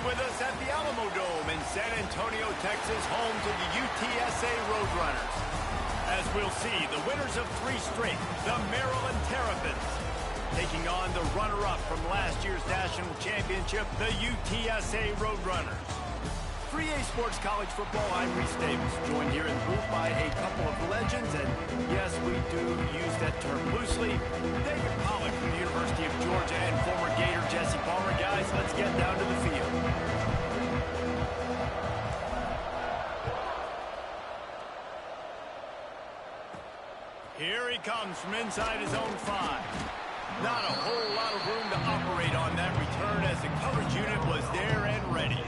with us at the Alamo Dome in San Antonio, Texas, home to the UTSA Roadrunners. As we'll see, the winners of 3 straight, the Maryland Terrapins, taking on the runner-up from last year's national championship, the UTSA Roadrunners. 3A Sports College Football, I'm Reese Davis, joined here in the booth by a couple of legends, and yes, we do use that term loosely. David Pollack from the University of Georgia and former Gator Jesse Palmer. Guys, let's get down to the field. Here he comes from inside his own 5. Not a whole lot of room to operate on that return as the coverage unit was there and ready.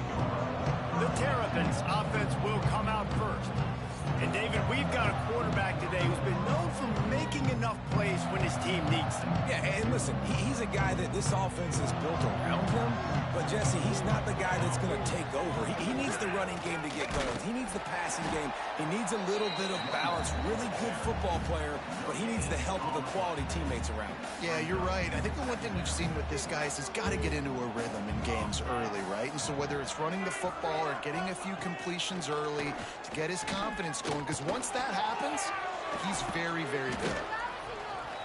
The Terrapins offense will come out first. And David, we've got a quarterback today who's been known for making enough plays when his team needs them. Yeah, and listen, he's a guy that this offense is built around him. But, Jesse, he's not the guy that's going to take over. He needs the running game to get going. He needs the passing game. He needs a little bit of balance. Really good football player, but he needs the help of the quality teammates around him. Yeah, you're right. I think the one thing we've seen with this guy is he's got to get into a rhythm in games early, right? And so whether it's running the football or getting a few completions early to get his confidence going, because once that happens, he's very, very good.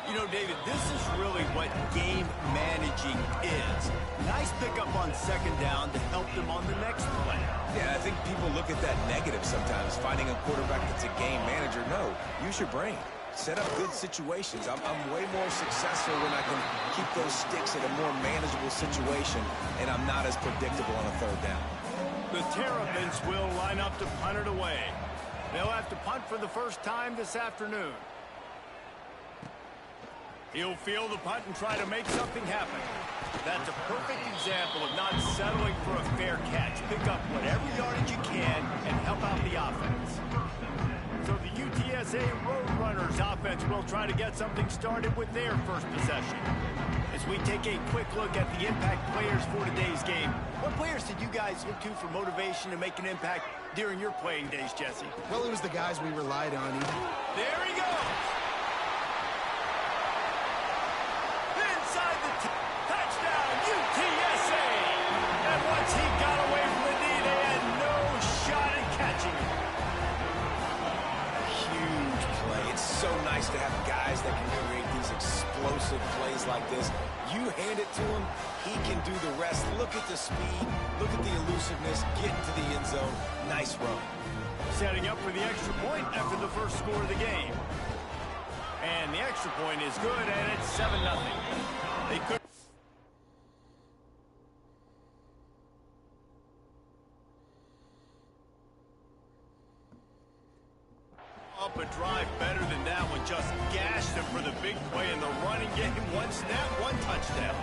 You know, David, this is really what game managing is. Nice pickup on 2nd down to help them on the next play. Yeah, I think people look at that negative sometimes, finding a quarterback that's a game manager. No, use your brain. Set up good situations. I'm way more successful when I can keep those sticks at a more manageable situation, and I'm not as predictable on a 3rd down. The Terrapins will line up to punt it away. They'll have to punt for the first time this afternoon. He'll field the punt and try to make something happen. That's a perfect example of not settling for a fair catch. Pick up whatever yardage you can and help out the offense. So the UTSA Roadrunners offense will try to get something started with their first possession. As we take a quick look at the impact players for today's game, what players did you guys look to for motivation to make an impact during your playing days, Jesse? Well, it was the guys we relied on. There he goes! Inside the touchdown, UTSA! And once he got away from the knee, they had no shot at catching him. Huge play. It's so nice to have guys that can create these explosive plays like this. You hand it to him, he can do the rest. Look at the speed, look at the elusiveness, get into the end zone. Nice run. Setting up for the extra point after the first score of the game. And the extra point is good, and it's 7-0. They could up a drive better than that one. Just gashed him for the big play in the running game. 1 snap, 1 touchdown.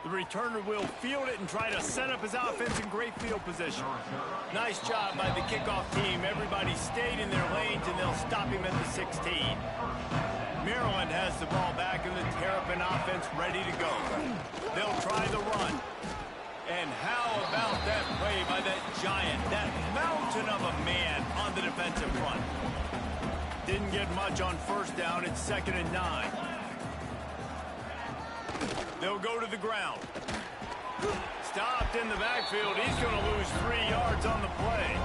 The returner will field it and try to set up his offense in great field position. Nice job by the kickoff team. Everybody stayed in their lanes, and they'll stop him at the 16. Maryland has the ball back, and the Terrapin offense ready to go. They'll try the run. And how about that play by that giant, that mountain of a man on the defensive front? Didn't get much on 1st down. It's 2nd and 9. They'll go to the ground. Stopped in the backfield. He's going to lose 3 yards on the play.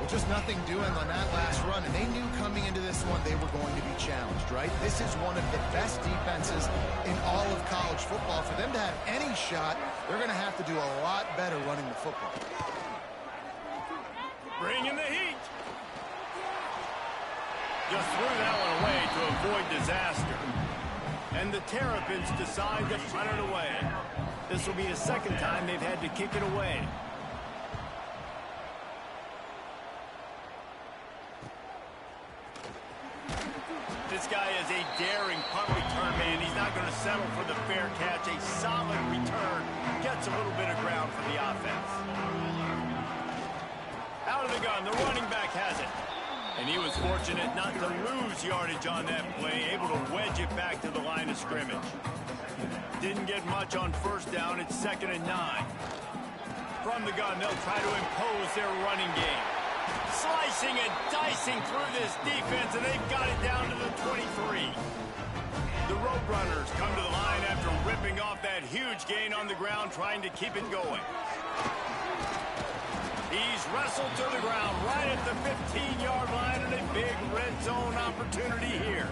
Well, just nothing doing on that last run, and they knew coming into this one they were going to be challenged, right? This is one of the best defenses in all of college football. For them to have any shot, they're going to have to do a lot better running the football. Bringing the heat. Just threw that one away to avoid disaster. And the Terrapins decide to punt it away. This will be the 2nd time they've had to kick it away. This guy is a daring punt return man. He's not going to settle for the fair catch. A solid return gets a little bit of ground for the offense. Out of the gun, the running back has it. And he was fortunate not to lose yardage on that play, able to wedge it back to the line of scrimmage. Didn't get much on 1st down. It's 2nd and 9. From the gun, they'll try to impose their running game. Slicing and dicing through this defense, and they've got it down to the 23. The Roadrunners come to the line after ripping off that huge gain on the ground, trying to keep it going. He's wrestled to the ground right at the 15-yard line, and a big red zone opportunity here.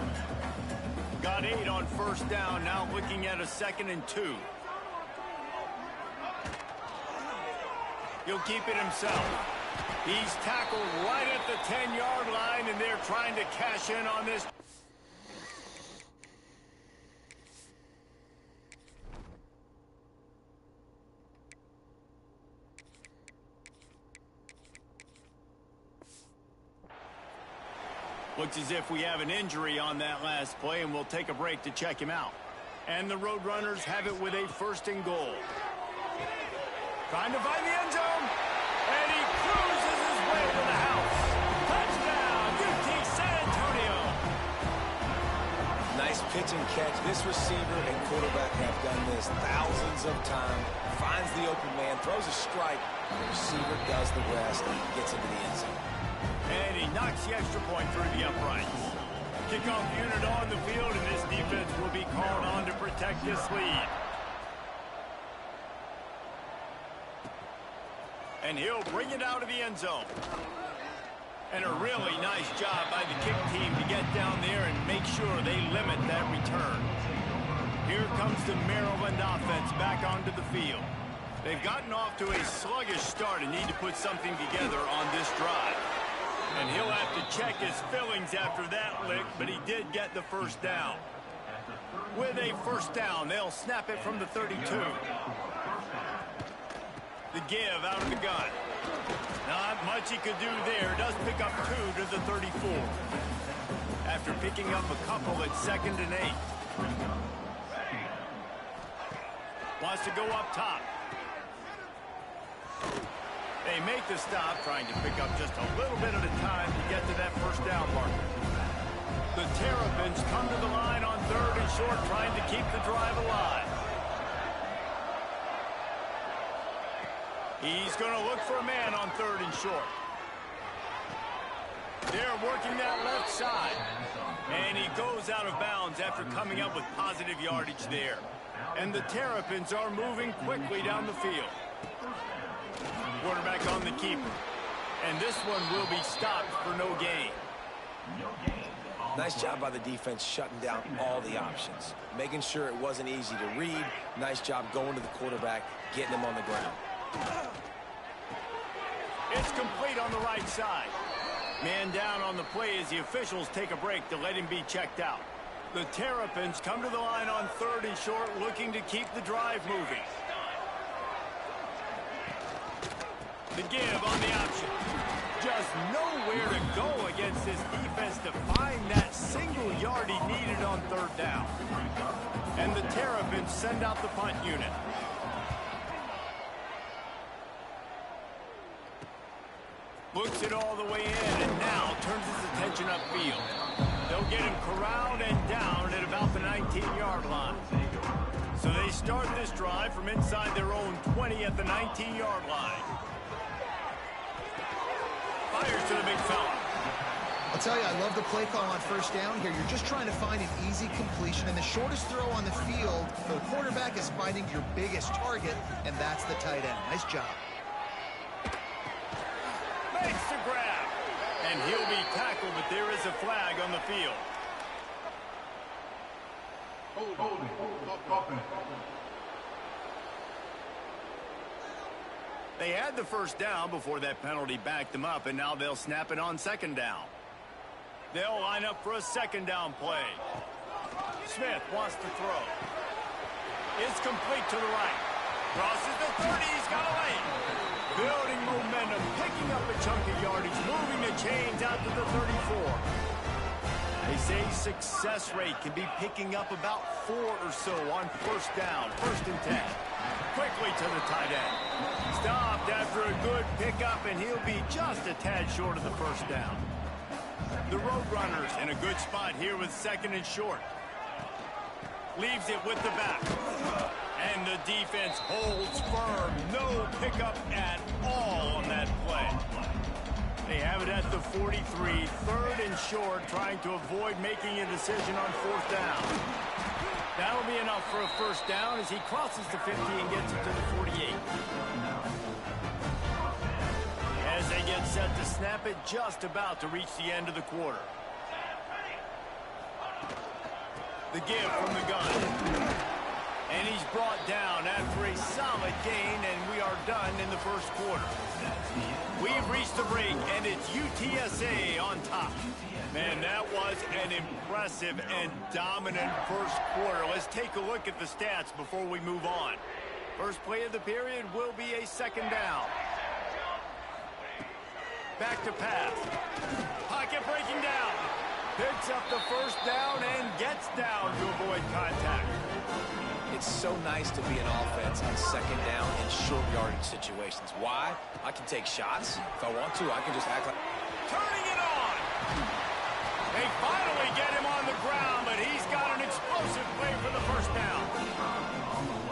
Got 8 on first down, now looking at a 2nd and 2. He'll keep it himself. He's tackled right at the 10-yard line, and they're trying to cash in on this. Looks as if we have an injury on that last play, and we'll take a break to check him out. And the Roadrunners have it with a 1st and goal. Trying to find the end zone, and he cruises his way to the house. Touchdown, UT San Antonio. Nice pitch and catch. This receiver and quarterback have done this thousands of times. Finds the open man, throws a strike. The receiver does the rest and gets into the end zone. And he knocks the extra point through the uprights. Kickoff unit on the field, and this defense will be called on to protect this lead. And he'll bring it out of the end zone. And a really nice job by the kick team to get down there and make sure they limit that return. Here comes the Maryland offense back onto the field. They've gotten off to a sluggish start and need to put something together on this drive. And he'll have to check his fillings after that lick, but he did get the first down. With a first down, they'll snap it from the 32. The give out of the gun. Not much he could do there. Does pick up 2 to the 34. After picking up a couple at 2nd and 8. Wants to go up top. They make the stop, trying to pick up just a little bit at a time to get to that first down marker. The Terrapins come to the line on 3rd and short, trying to keep the drive alive. He's going to look for a man on 3rd and short. They're working that left side. And he goes out of bounds after coming up with positive yardage there. And the Terrapins are moving quickly down the field. Quarterback on the keeper. And this one will be stopped for no gain. Nice job by the defense shutting down all the options. Making sure it wasn't easy to read. Nice job going to the quarterback, getting him on the ground. It's complete on the right side. Man down on the play as the officials take a break to let him be checked out. The Terrapins come to the line on 3rd and short, looking to keep the drive moving. The give on the option. Just nowhere to go against this defense to find that single yard he needed on 3rd down. And the Terrapins send out the punt unit. Looks it all the way in and now turns his attention upfield. They'll get him corralled and down at about the 19-yard line. So they start this drive from inside their own 20 at the 19-yard line. Fires to the big fella. I'll tell you, I love the play call on 1st down here. You're just trying to find an easy completion, and the shortest throw on the field for the quarterback is finding your biggest target, and that's the tight end. Nice job. Makes the grab. And he'll be tackled, but there is a flag on the field. They had the first down before that penalty backed them up, and now they'll snap it on 2nd down. They'll line up for a 2nd down play. Smith wants to throw. It's complete to the right. Crosses the 30. He's got a lane. Building momentum, picking up a chunk of yardage, moving the chains out to the 34. They say success rate can be picking up about 4 or so on 1st down, 1st and 10. Quickly to the tight end. Stopped after a good pickup, and he'll be just a tad short of the 1st down. The Roadrunners in a good spot here with 2nd and short. Leaves it with the back. And the defense holds firm. No pickup at all on that play. They have it at the 43, 3rd and short, trying to avoid making a decision on 4th down. That'll be enough for a first down as he crosses the 50 and gets it to the 48. As they get set to snap it, just about to reach the end of the quarter. The give from the gun. And he's brought down after a solid gain, and we are done in the first quarter. We've reached the break, and it's UTSA on top. Man, that was an impressive and dominant first quarter. Let's take a look at the stats before we move on. First play of the period will be a second down. Back to pass. Pocket breaking down. Picks up the first down and gets down to avoid contact. It's so nice to be an offense on second down in short yardage situations. Why? I can take shots. If I want to, I can just act like... Turning it on! They finally get him on the ground, but he's got an explosive play for the first down.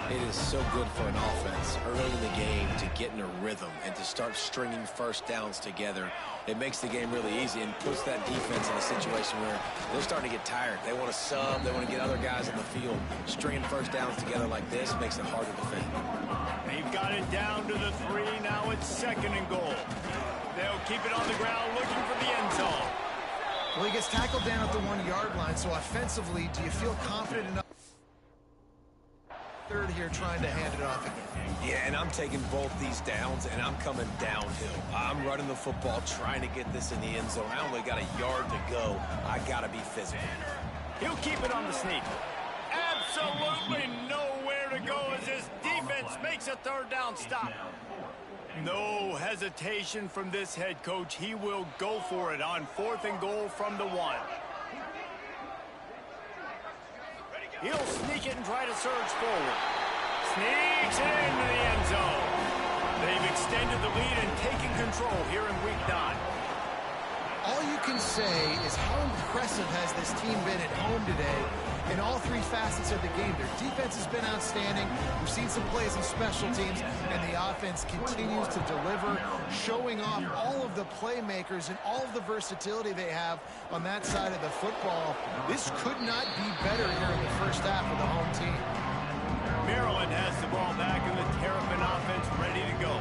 It is so good for an offense early in the game to get in a rhythm and to start stringing first downs together. It makes the game really easy and puts that defense in a situation where they're starting to get tired. They want to sub. They want to get other guys on the field. Stringing first downs together like this makes it hard to defend. They've got it down to the 3. Now it's second and goal. They'll keep it on the ground looking for the end zone. Well, he gets tackled down at the 1-yard line, so offensively, do you feel confident enough? Third here trying to hand it off again. Yeah, and I'm taking both these downs, and I'm coming downhill. I'm running the football, trying to get this in the end zone. I only got a yard to go. I got to be physical. He'll keep it on the sneak. Absolutely nowhere to go as his defense makes a third down stop. No hesitation from this head coach. He will go for it on 4th and goal from the 1. He'll sneak it and try to surge forward. Sneaks it into the end zone. They've extended the lead and taken control here in week 9. All you can say is how impressive has this team been at home today in all 3 facets of the game. Their defense has been outstanding. We've seen some plays in special teams, and the offense continues to deliver, showing off all of the playmakers and all of the versatility they have on that side of the football. This could not be better here in the first half of the home team. Maryland has the ball back, and the Terrapin offense ready to go.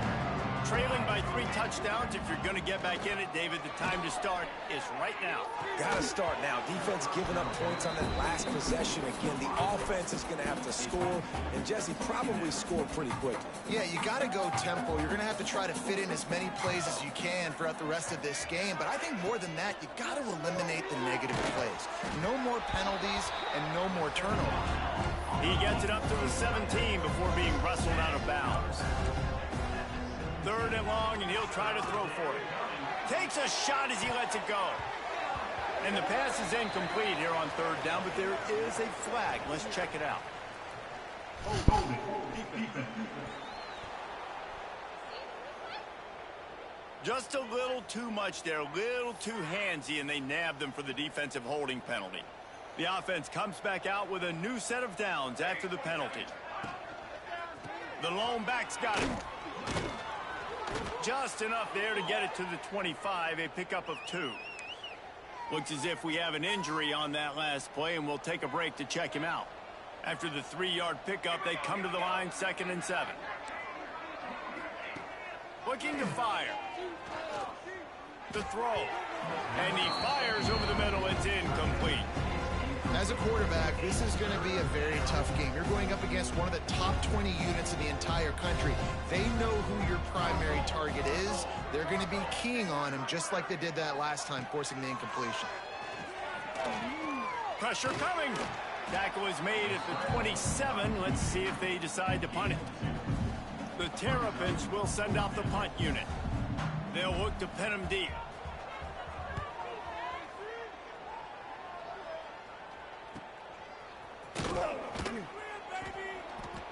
Trailing by 3 touchdowns. If you're going to get back in it, David, the time to start is right now. Got to start now. Defense giving up points on that last possession. Again, the offense is going to have to score, and Jesse probably scored pretty quickly. Yeah, you got to go tempo. You're going to have to try to fit in as many plays as you can throughout the rest of this game. But I think more than that, you got to eliminate the negative plays. No more penalties and no more turnovers. He gets it up to the 17 before being wrestled out of bounds. 3rd and long, and he'll try to throw for it. Takes a shot as he lets it go. And the pass is incomplete here on 3rd down, but there is a flag. Let's check it out. Just a little too much there, a little too handsy, and they nabbed them for the defensive holding penalty. The offense comes back out with a new set of downs after the penalty. The lone back's got it. Just enough there to get it to the 25, a pickup of 2. Looks as if we have an injury on that last play, and we'll take a break to check him out. After the 3-yard pickup, they come to the line, 2nd and 7. Looking to fire. The throw. And he fires over the middle. It's incomplete. As a quarterback, this is going to be a very tough game. You're going up against one of the top 20 units in the entire country. They know who your primary target is. They're going to be keying on him just like they did that last time, forcing the incompletion. Pressure coming. Tackle is made at the 27. Let's see if they decide to punt it. The Terrapins will send out the punt unit. They'll look to pin him deep.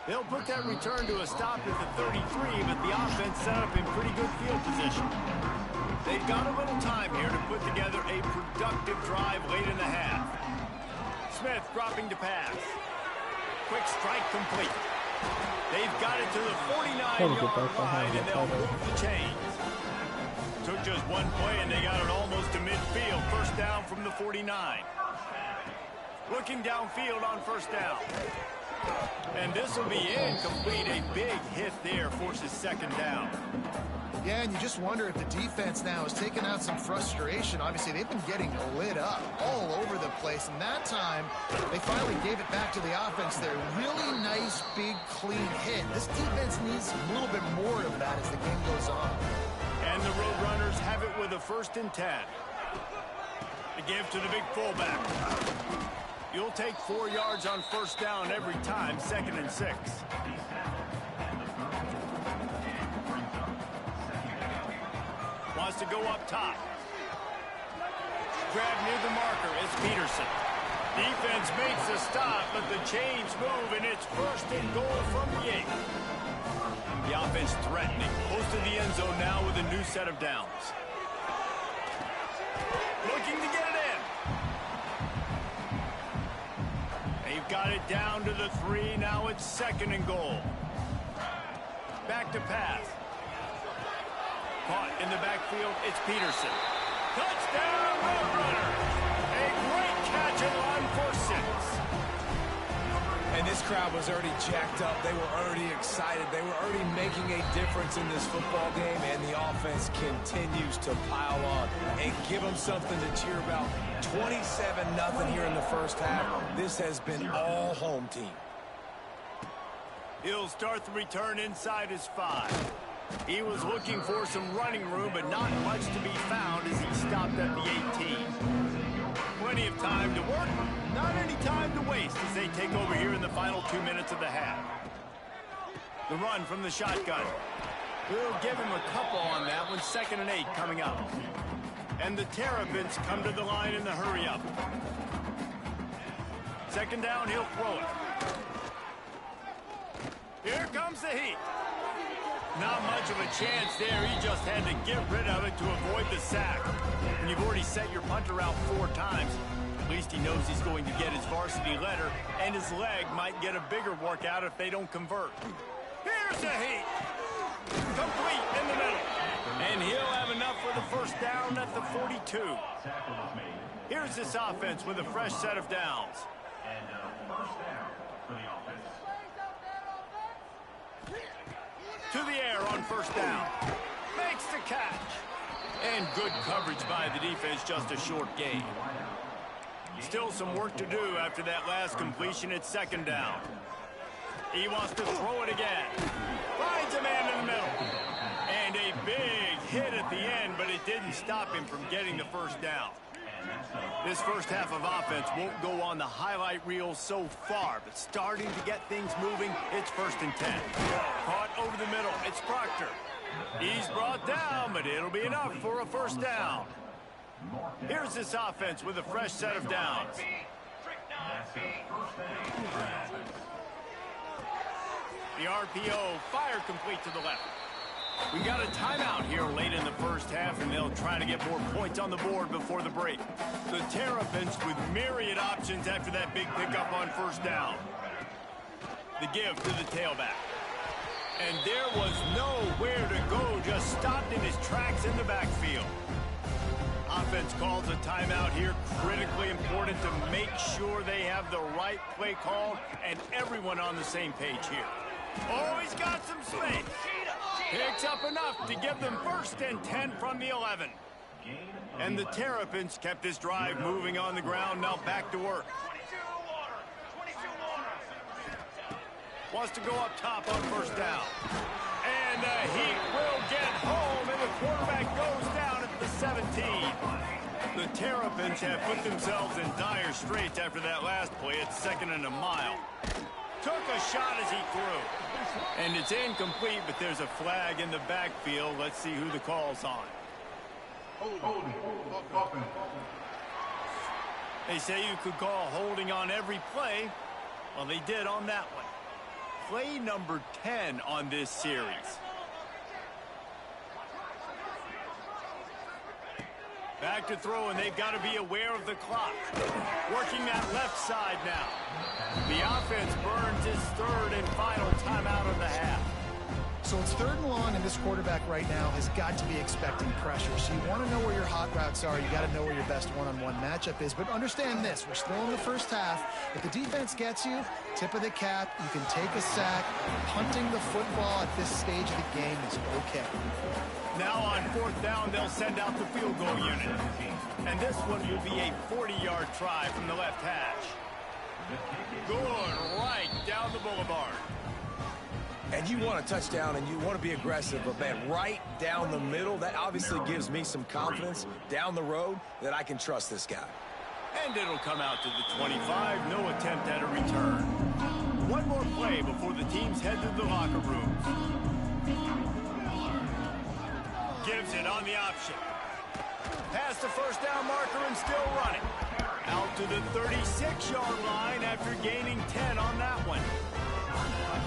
They'll put that return to a stop at the 33, but the offense set up in pretty good field position. They've got a little time here to put together a productive drive late in the half. Smith dropping to pass. Quick strike complete. They've got it to the 49-yard line, and they'll move the chains. Took just one play, and they got it almost to midfield. First down from the 49. Looking downfield on first down. And this will be incomplete. A big hit there forces second down. Yeah, and you just wonder if the defense now has taken out some frustration. Obviously, they've been getting lit up all over the place. And that time, they finally gave it back to the offense there. Really nice, big, clean hit. This defense needs a little bit more of that as the game goes on. And the Roadrunners have it with a 1st and 10. The give to the big fullback. You'll take 4 yards on first down every time, 2nd and 6. Wants to go up top. Grab near the marker. It's Peterson. Defense makes a stop, but the chains move, and it's 1st and goal from the 8. The offense threatening. Close to the end zone now with a new set of downs. Looking to get it in. They've got it down to the 3. Now it's 2nd and goal. Back to pass. Caught in the backfield, it's Peterson. Touchdown, Roadrunners! A great catch and run for 6. And this crowd was already jacked up. They were already excited. They were already making a difference in this football game, and the offense continues to pile on and give them something to cheer about. 27-0 here in the first half. This has been all home team. He'll start the return inside his 5. He was looking for some running room, but not much to be found as he stopped at the 18. Plenty of time to work, not any time to waste as they take over here in the final 2 minutes of the half. The run from the shotgun. We'll give him a couple on that one, 2nd and 8 coming up. And the Terrapins come to the line in the hurry-up. 2nd down, he'll throw it. Here comes the heat. Not much of a chance there. He just had to get rid of it to avoid the sack. And you've already set your punter out 4 times. At least he knows he's going to get his varsity letter, and his leg might get a bigger workout if they don't convert. Here's the heat. Complete in the middle. And he'll have enough for the 1st down at the 42. Here's this offense with a fresh set of downs. And first down for the offense. To the air on 1st down. Makes the catch. And good coverage by the defense, just a short gain. Still some work to do after that last completion at 2nd down. He wants to throw it again. Finds a man in the middle. And a big hit at the end, but it didn't stop him from getting the 1st down. This first half of offense won't go on the highlight reel so far, but starting to get things moving, it's 1st and 10. Caught over the middle, it's Proctor. He's brought down, but it'll be enough for a 1st down. Here's this offense with a fresh set of downs. The RPO, fire complete to the left. We got a timeout here late in the first half, and they'll try to get more points on the board before the break. The Terrapins with myriad options after that big pickup on 1st down. The give to the tailback. And there was nowhere to go, just stopped in his tracks in the backfield. Offense calls a timeout here. Critically important to make sure they have the right play called and everyone on the same page here. Oh, he's got some space. Picks up enough to give them 1st and 10 from the 11. And the Terrapins kept this drive moving on the ground. Now back to work. Wants to go up top on 1st down. And the Heat will get home, and the quarterback goes down at the 17. The Terrapins have put themselves in dire straits after that last play. It's 2nd and a mile. Took a shot as he threw. And it's incomplete, but there's a flag in the backfield. Let's see who the call's on. They say you could call holding on every play. Well, they did on that one. Play number 10 on this series. Back to throw, and they've got to be aware of the clock. Working that left side now. The offense burns his 3rd and final timeout of the half. So it's third and long, and this quarterback right now has got to be expecting pressure. So you want to know where your hot routes are. You got to know where your best one-on-one matchup is. But understand this, we're still in the first half. If the defense gets you, tip of the cap, you can take a sack. Punting the football at this stage of the game is okay. Now on fourth down, they'll send out the field goal unit. And this one will be a 40-yard try from the left hash. Good, right down the boulevard. And you want a touchdown and you want to be aggressive, but man, right down the middle, that obviously gives me some confidence down the road that I can trust this guy. And it'll come out to the 25, no attempt at a return. One more play before the teams head to the locker rooms. Gives it on the option. Past the first down marker and still running. Out to the 36-yard line after gaining 10 on that one.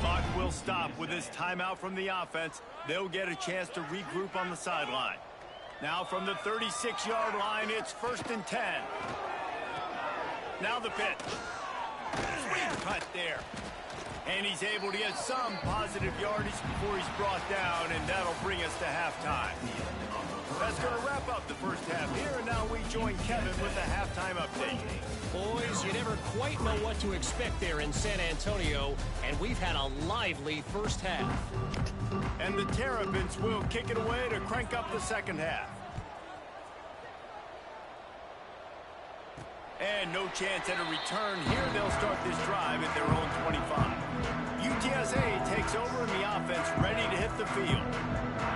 Clock will stop with this timeout from the offense. They'll get a chance to regroup on the sideline. Now from the 36-yard line, it's 1st and 10. Now the pitch. Sweet cut there. And he's able to get some positive yardage before he's brought down, and that'll bring us to halftime. That's going to wrap up the first half here, and now we join Kevin with the halftime update. Boys, you never quite know what to expect there in San Antonio, and we've had a lively first half. And the Terrapins will kick it away to crank up the second half. And no chance at a return here. They'll start this drive at their own 25. UTSA takes over in the offense, ready to hit the field.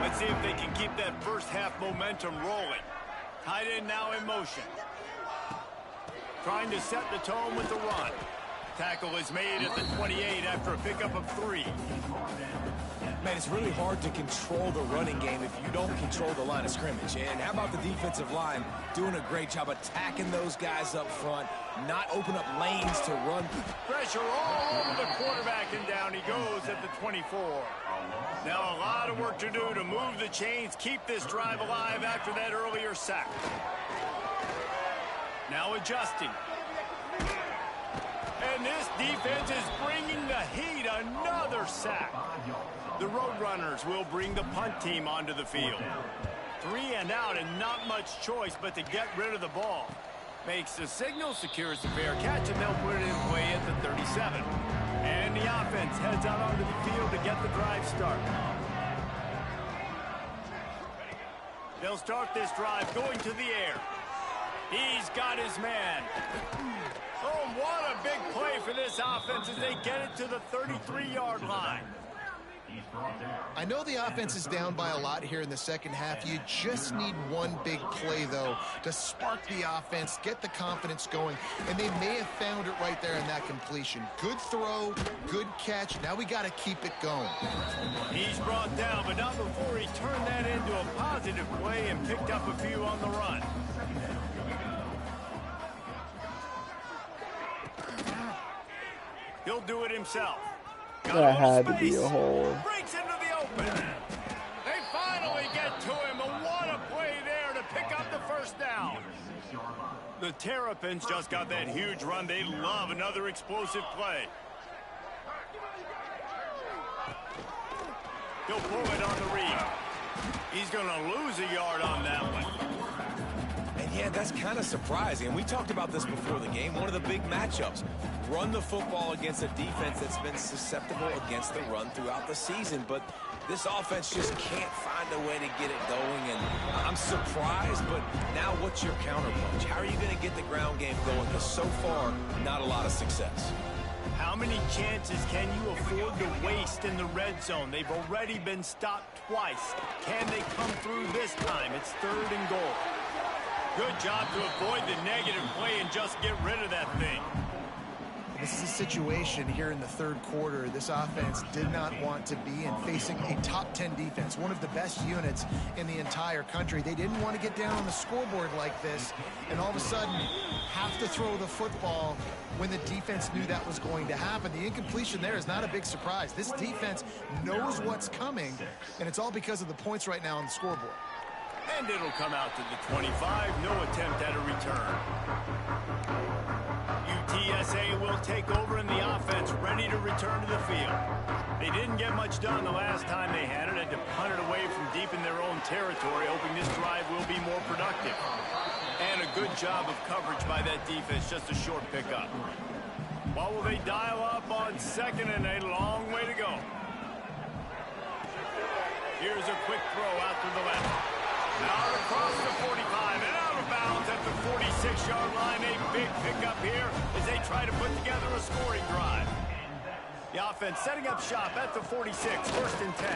Let's see if they can keep that first half momentum rolling. Tight end now in motion. Trying to set the tone with the run. Tackle is made at the 28 after a pickup of 3. Man, it's really hard to control the running game if you don't control the line of scrimmage. And how about the defensive line doing a great job attacking those guys up front, not open up lanes to run. Pressure all over the quarterback, and down he goes at the 24. Now a lot of work to do to move the chains, keep this drive alive after that earlier sack. Now adjusting. And this defense is bringing the heat. Another sack. The Roadrunners will bring the punt team onto the field. 3 and out, and not much choice but to get rid of the ball. Makes the signal, secures the fair catch, and they'll put it in play at the 37. And the offense heads out onto the field to get the drive started. They'll start this drive going to the air. He's got his man. Oh, what a big play for this offense as they get it to the 33-yard line. I know the offense is down by a lot here in the second half. You just need one big play, though, to spark the offense, get the confidence going, and they may have found it right there in that completion. Good throw, good catch. Now we got to keep it going. He's brought down, but not before he turned that into a positive play and picked up a few on the run. He'll do it himself. That had to be a hole. Breaks into the open. They finally get to him. And what a play there to pick up the first down. The Terrapins just got that huge run. They love another explosive play. He'll pull it on the read. He's going to lose a yard on that one. And yeah, that's kind of surprising. And we talked about this before the game. One of the big matchups. Run the football against a defense that's been susceptible against the run throughout the season. But this offense just can't find a way to get it going. And I'm surprised, but now what's your counterpunch? How are you going to get the ground game going? Because so far, not a lot of success. How many chances can you afford to waste in the red zone? They've already been stopped twice. Can they come through this time? It's 3rd and goal. Good job to avoid the negative play and just get rid of that thing. This is a situation here in the third quarter this offense did not want to be in, facing a top 10 defense, one of the best units in the entire country. They didn't want to get down on the scoreboard like this and all of a sudden have to throw the football when the defense knew that was going to happen. The incompletion there is not a big surprise. This defense knows what's coming, and it's all because of the points right now on the scoreboard. And it'll come out to the 25. No attempt at a return. UTSA will take over in the offense, ready to return to the field. They didn't get much done the last time they had to punt it away from deep in their own territory, hoping this drive will be more productive. And a good job of coverage by that defense, just a short pickup. What will they dial up on second and a long way to go? Here's a quick throw out to the left. Out across the 45 and out of bounds at the 46-yard line. A big pickup here as they try to put together a scoring drive. The offense setting up shop at the 46, first and 10.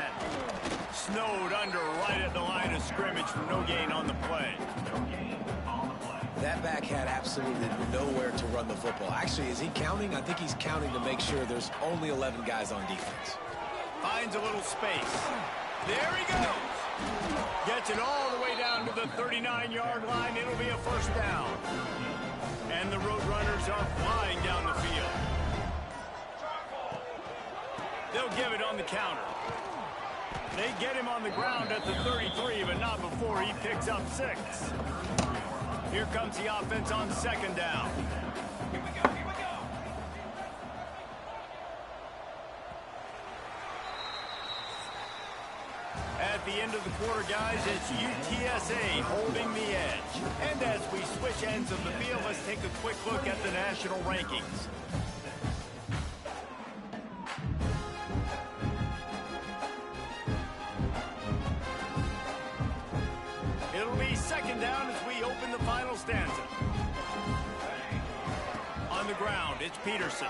Snowed under right at the line of scrimmage for no gain on the play. That back had absolutely nowhere to run the football. Actually, is he counting? I think he's counting to make sure there's only 11 guys on defense. Finds a little space. There he goes. Gets it all the way down to the 39-yard line. It'll be a first down. And the Roadrunners are flying down the field. They'll give it on the counter. They get him on the ground at the 33, but not before he picks up 6. Here comes the offense on second down. At the end of the quarter, guys, it's UTSA holding the edge. And as we switch ends of the field, let's take a quick look at the national rankings. It'll be second down as we open the final stanza. On the ground, it's Peterson.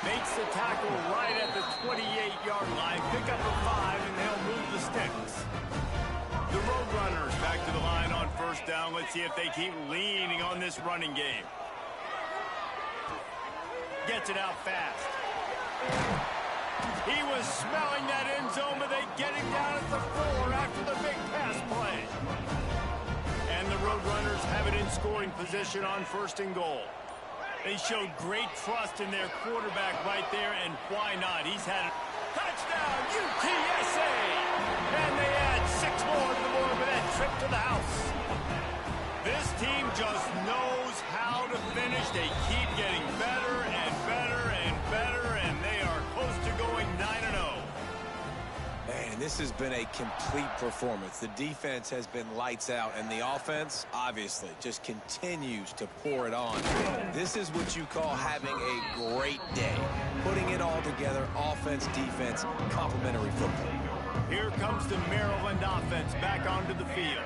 Makes the tackle right at the 28-yard line. Pick up a 5, and they'll move the sticks. The Roadrunners back to the line on first down. Let's see if they keep leaning on this running game. Gets it out fast. He was smelling that end zone, but they get him down at the 4 after the big pass play. And the Roadrunners have it in scoring position on first and goal. They showed great trust in their quarterback right there, and why not? He's had a touchdown, UTSA! And they add 6 more to the board with that trip to the house. This team just knows how to finish. They keep getting better and better and better, and they are close to going 9-0. Man, this has been a complete performance. The defense has been lights out, and the offense, obviously, just continues to pour it on. This is what you call having a great day. Putting it all together, offense, defense, complementary football. Here comes the Maryland offense back onto the field.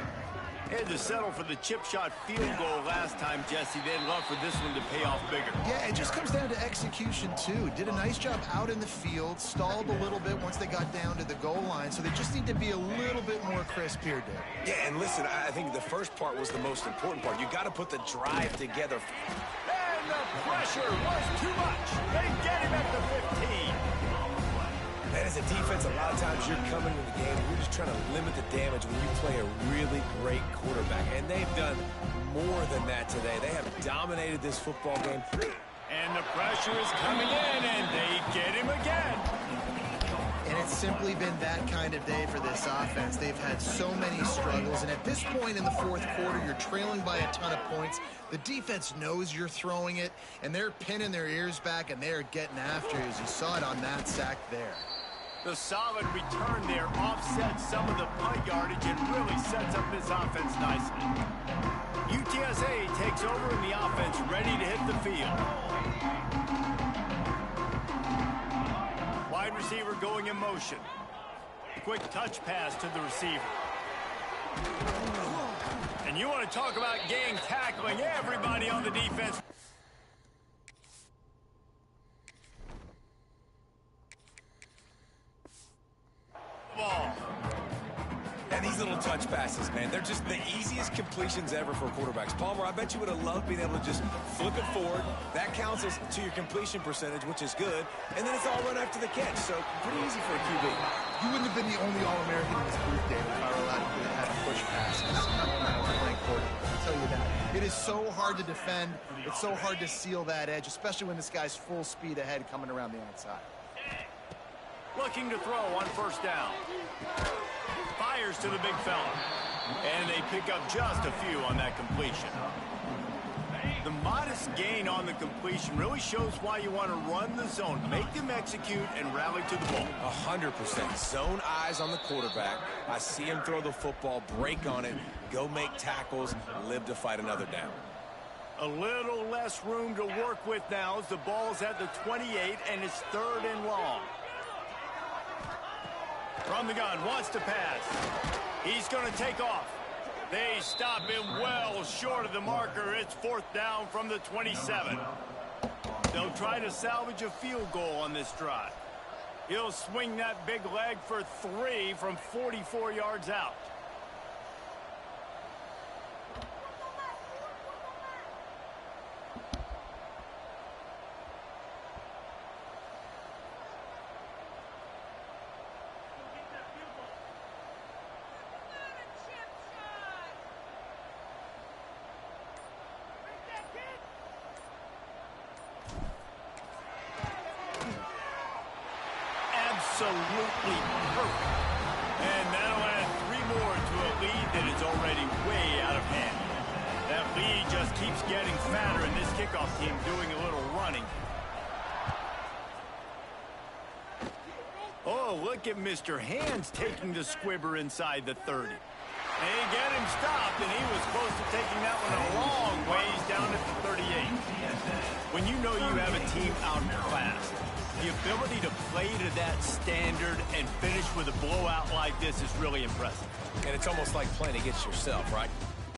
They had to settle for the chip shot field goal last time, Jesse. They'd love for this one to pay off bigger. Yeah, it just comes down to execution, too. Did a nice job out in the field, stalled a little bit once they got down to the goal line, so they just need to be a little bit more crisp here, Dick. Yeah, and listen, I think the first part was the most important part. You got to put the drive together. And the pressure was too much. They get him at the 15. And as a defense, a lot of times you're coming into the game, you're just trying to limit the damage when you play a really great quarterback. And they've done more than that today. They have dominated this football game. And the pressure is coming in, and they get him again. And it's simply been that kind of day for this offense. They've had so many struggles, and at this point in the fourth quarter, you're trailing by a ton of points. The defense knows you're throwing it, and they're pinning their ears back, and they're getting after you, as you saw it on that sack there. The solid return there offsets some of the punt yardage and really sets up this offense nicely. UTSA takes over in the offense, ready to hit the field. Wide receiver going in motion. Quick touch pass to the receiver. And you want to talk about gang tackling, everybody on the defense. Ball. And these little touch passes, man, they're just the easiest completions ever for quarterbacks. Palmer, I bet you would have loved being able to just flip it forward. That counts as to your completion percentage, which is good. And then it's all run after the catch, so pretty easy for a QB. You wouldn't have been the only All-American in this booth, David, if I were allowed to have push passes. I'll tell you that. It is so hard to defend. It's so hard to seal that edge, especially when this guy's full speed ahead coming around the outside. Looking to throw on first down. Fires to the big fella. And they pick up just a few on that completion. The modest gain on the completion really shows why you want to run the zone. Make them execute and rally to the ball. 100%. Zone eyes on the quarterback. I see him throw the football, break on it, go make tackles, live to fight another down. A little less room to work with now as the ball's at the 28 and it's 3rd and long. From the gun, wants to pass. He's going to take off. They stop him well short of the marker. It's 4th down from the 27. They'll try to salvage a field goal on this drive. He'll swing that big leg for 3 from 44 yards out. Absolutely perfect. And that'll add 3 more to a lead that is already way out of hand. That lead just keeps getting fatter, and this kickoff team doing a little running. Oh, look at Mr. Hands taking the squibber inside the 30. They get him stopped, and he was close to taking that one a long ways down at the 38. When you know you have a team outclassed, the ability to play to that standard and finish with a blowout like this is really impressive. And it's almost like playing against yourself, right?